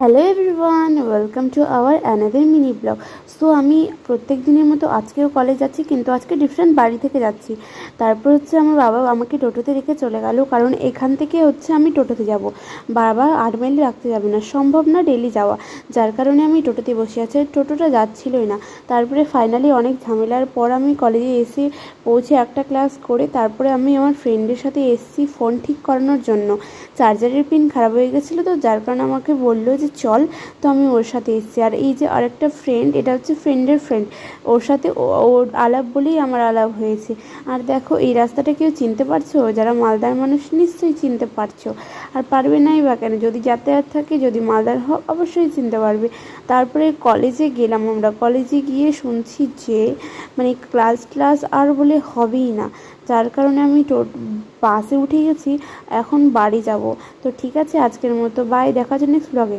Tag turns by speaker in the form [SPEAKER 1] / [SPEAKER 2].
[SPEAKER 1] Hello everyone, welcome to our another mini blog. So আমি প্রত্যেক দিনের মতো আজকেও কলেজ যাচ্ছি, কিন্তু আজকে ডিফারেন্ট বাড়ি থেকে যাচ্ছি। তারপর আমার বাবা আমাকে টোটোতে রেখে চলে গেল, কারণ এখান থেকে আমি টোটোতে যাব। বাবা 8 মাইল রাখতে যাবে না, সম্ভব না ডেলি যাওয়া, যার কারণে আমি টোটোতে বসে আছি। টোটোটা যাচ্ছিলই না। তারপরে ফাইনালি অনেক ঝামেলার পর আমি কলেজে এসে পৌঁছে একটা ক্লাস করে তারপরে আমি আমার ফ্রেন্ডের সাথে এসেছি ফোন ঠিক করানোর জন্য। চার্জারের পিন খারাপ হয়ে গেছিলো, তো যার কারণে আমাকে বললো যে চল, তো আমি ওর সাথে এসেছি। আর এই যে আরেকটা ফ্রেন্ড, এটা হচ্ছে ফ্রেন্ডের ফ্রেন্ড, ওর সাথে ওর আলাপ বলেই আমার আলাপ হয়েছে। আর দেখো, এই রাস্তাটা কেউ চিনতে পারছো? যারা মালদার মানুষ নিশ্চয়ই চিনতে পারছো, আর পারবে নাই বা কেন? যদি যাতায়াত থাকে, যদি মালদার হোক, অবশ্যই চিনতে পারবে। তারপরে কলেজে গেলাম। আমরা কলেজে গিয়ে শুনছি যে ক্লাস আর বলে হবেই না, যার কারণে আমি বাসে উঠে গেছি। এখন বাড়ি যাব। তো ঠিক আছে, আজকের মতো বাই, দেখা হচ্ছে নেক্সট ব্লগে।